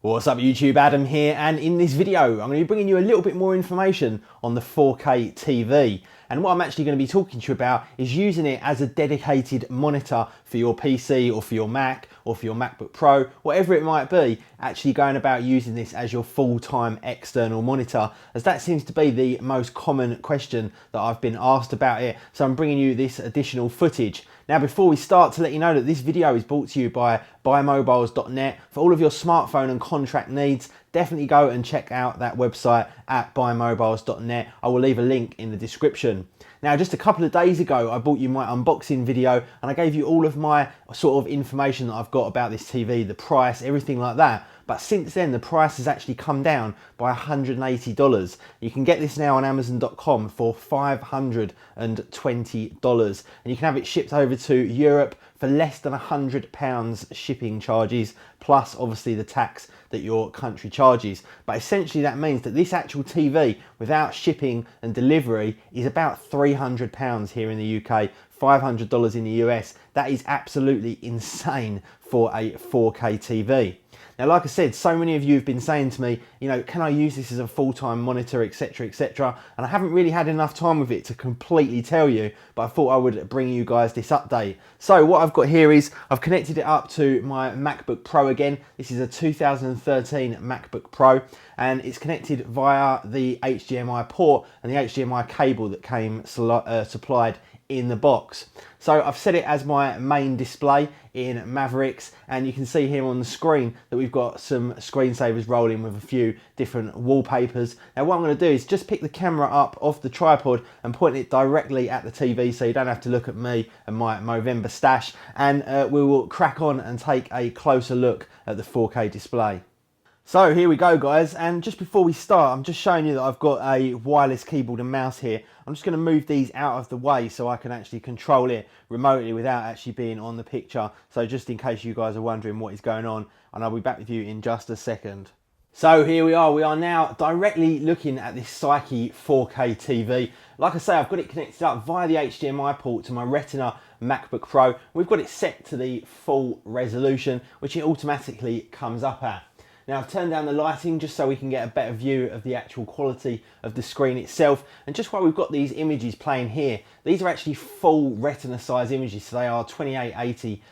What's up YouTube, Adam here, and in this video I'm going to be bringing you a little bit more information on the 4K TV. And what I'm actually going to be talking to you about is using it as a dedicated monitor for your PC or for your Mac or for your MacBook Pro, whatever it might be, actually going about using this as your full-time external monitor, as that seems to be the most common question that I've been asked about it. So I'm bringing you this additional footage. Now, before we start, to let you know that this video is brought to you by buymobiles.net. For all of your smartphone and contract needs, definitely go and check out that website at buymobiles.net. I will leave a link in the description. Now, just a couple of days ago, I brought you my unboxing video and I gave you all of my sort of information that I've got about this TV, the price, everything like that. But since then, the price has actually come down by $180. You can get this now on Amazon.com for $520. And you can have it shipped over to Europe for less than £100 shipping charges, plus obviously the tax that your country charges. But essentially that means that this actual TV, without shipping and delivery, is about £300 here in the UK, $500 in the US. That is absolutely insane for a 4K TV. Now, like I said, so many of you have been saying to me, you know, can I use this as a full-time monitor, etc., etc. And I haven't really had enough time with it to completely tell you, but I thought I would bring you guys this update. So what I've got here is I've connected it up to my MacBook Pro again. This is a 2013 MacBook Pro, and it's connected via the HDMI port and the HDMI cable that came supplied in the box. So I've set it as my main display in Mavericks, and you can see here on the screen that we've got some screensavers rolling with a few different wallpapers. Now what I'm going to do is just pick the camera up off the tripod and point it directly at the TV, so you don't have to look at me and my Movember stash, and we will crack on and take a closer look at the 4K display. So here we go guys, and just before we start, I'm just showing you that I've got a wireless keyboard and mouse here. I'm just going to move these out of the way so I can actually control it remotely without actually being on the picture. So just in case you guys are wondering what is going on, and I'll be back with you in just a second. So here we are now directly looking at this Seiki 4K TV. Like I say, I've got it connected up via the HDMI port to my Retina MacBook Pro. We've got it set to the full resolution, which it automatically comes up at. Now I've turned down the lighting just so we can get a better view of the actual quality of the screen itself. And just while we've got these images playing here, these are actually full Retina size images, so they are 2880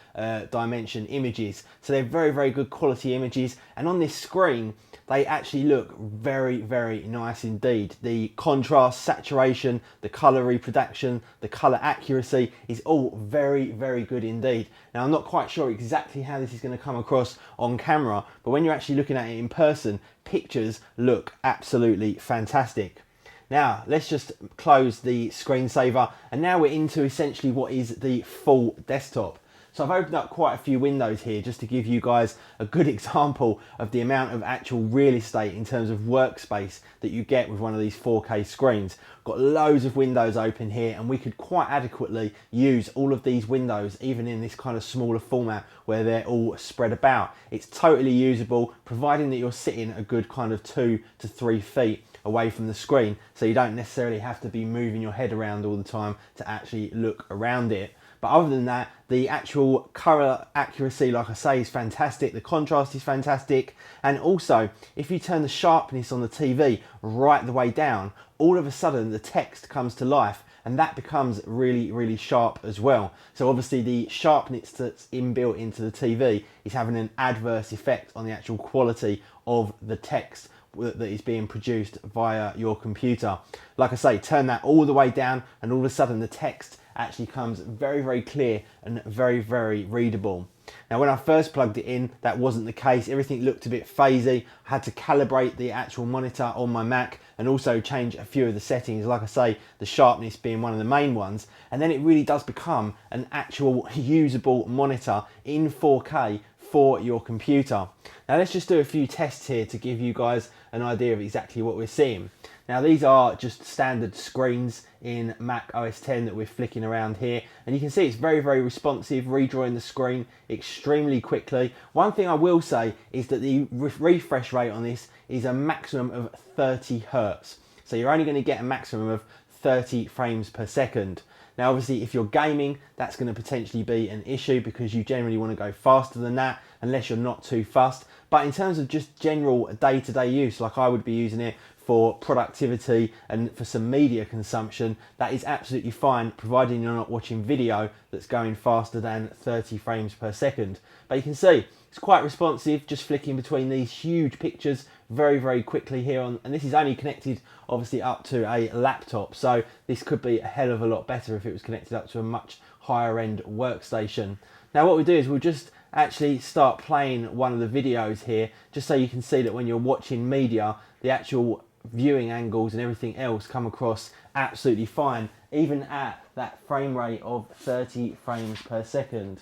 dimension images. So they're very, very good quality images, and on this screen they actually look very, very nice indeed. The contrast, saturation, the colour reproduction, the colour accuracy is all very, very good indeed. Now I'm not quite sure exactly how this is going to come across on camera, but when you're actually looking at it in person, pictures look absolutely fantastic. Now let's just close the screensaver, and now we're into essentially what is the full desktop. So I've opened up quite a few windows here just to give you guys a good example of the amount of actual real estate in terms of workspace that you get with one of these 4K screens. Got loads of windows open here, and we could quite adequately use all of these windows even in this kind of smaller format where they're all spread about. It's totally usable, providing that you're sitting a good kind of 2 to 3 feet away from the screen, so you don't necessarily have to be moving your head around all the time to actually look around it. But other than that, the actual colour accuracy, like I say, is fantastic. The contrast is fantastic. And also, if you turn the sharpness on the TV right the way down, all of a sudden the text comes to life, and that becomes really, really sharp as well. So obviously the sharpness that's inbuilt into the TV is having an adverse effect on the actual quality of the text that is being produced via your computer. Like I say, turn that all the way down, and all of a sudden the text actually comes very, very clear and very, very readable. Now when I first plugged it in, that wasn't the case. Everything looked a bit fuzzy. I had to calibrate the actual monitor on my Mac and also change a few of the settings, like I say, the sharpness being one of the main ones, and then it really does become an actual usable monitor in 4K for your computer. Now let's just do a few tests here to give you guys an idea of exactly what we're seeing. Now these are just standard screens in Mac OS X that we're flicking around here, and you can see it's very, very responsive, redrawing the screen extremely quickly. One thing I will say is that the refresh rate on this is a maximum of 30 Hertz. So you're only going to get a maximum of 30 frames per second. Now obviously if you're gaming, that's going to potentially be an issue because you generally want to go faster than that unless you're not too fussed. But in terms of just general day-to-day use, like I would be using it for productivity and for some media consumption, that is absolutely fine, providing you're not watching video that's going faster than 30 frames per second. But you can see it's quite responsive, just flicking between these huge pictures very quickly here on, and this is only connected obviously up to a laptop, so this could be a hell of a lot better if it was connected up to a much higher end workstation. Now what we do is we'll just actually start playing one of the videos here, just so you can see that when you're watching media, the actual viewing angles and everything else come across absolutely fine, even at that frame rate of 30 frames per second.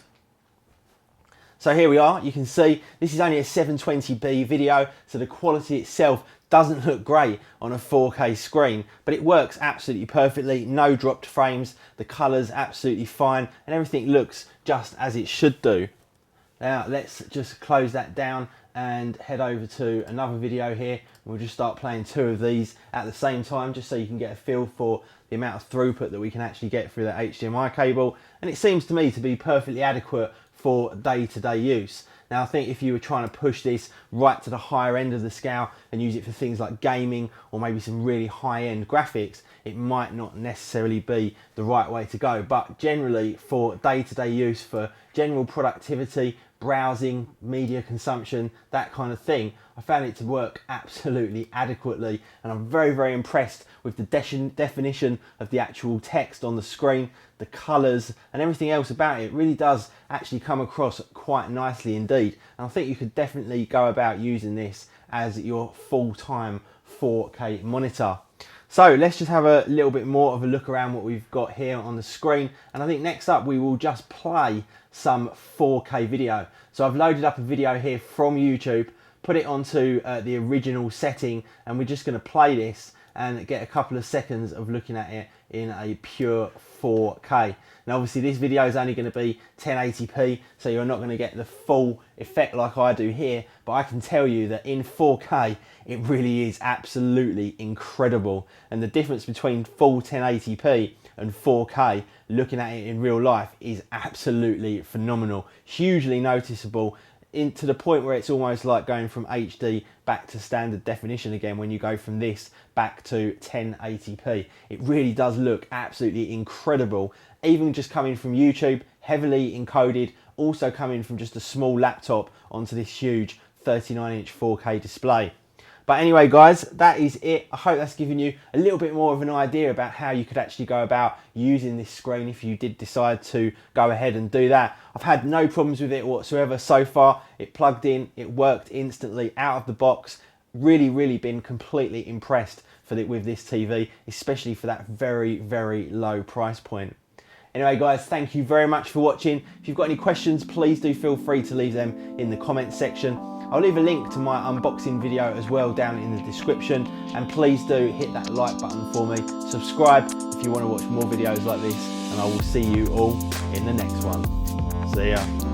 So here we are, you can see this is only a 720p video, so the quality itself doesn't look great on a 4K screen, but it works absolutely perfectly, no dropped frames, the colours absolutely fine, and everything looks just as it should do. Now let's just close that down and head over to another video here. We'll just start playing two of these at the same time, just so you can get a feel for the amount of throughput that we can actually get through that HDMI cable. And it seems to me to be perfectly adequate for day-to-day use. Now I think if you were trying to push this right to the higher end of the scale and use it for things like gaming or maybe some really high-end graphics, it might not necessarily be the right way to go. But generally for day-to-day use, for general productivity, browsing, media consumption, that kind of thing, I found it to work absolutely adequately, and I'm very impressed with the definition of the actual text on the screen, the colours and everything else about it. It really does actually come across quite nicely indeed, and I think you could definitely go about using this as your full-time 4K monitor. So let's just have a little bit more of a look around what we've got here on the screen, and I think next up we will just play some 4K video. So I've loaded up a video here from YouTube, put it onto the original setting, and we're just going to play this and get a couple of seconds of looking at it in a pure 4K. Now obviously this video is only going to be 1080p, so you're not going to get the full effect like I do here, but I can tell you that in 4K it really is absolutely incredible, and the difference between full 1080p and 4K, looking at it in real life, is absolutely phenomenal, hugely noticeable, to the point where it's almost like going from HD back to standard definition again when you go from this back to 1080p. It really does look absolutely incredible, even just coming from YouTube, heavily encoded, also coming from just a small laptop onto this huge 39-inch 4K display. But anyway guys, that is it. I hope that's given you a little bit more of an idea about how you could actually go about using this screen if you did decide to go ahead and do that. I've had no problems with it whatsoever so far. It plugged in, it worked instantly out of the box. Really been completely impressed with this TV, especially for that very low price point. Anyway guys, thank you very much for watching. If you've got any questions, please do feel free to leave them in the comments section. I'll leave a link to my unboxing video as well down in the description, and please do hit that like button for me. Subscribe if you want to watch more videos like this, and I will see you all in the next one. See ya.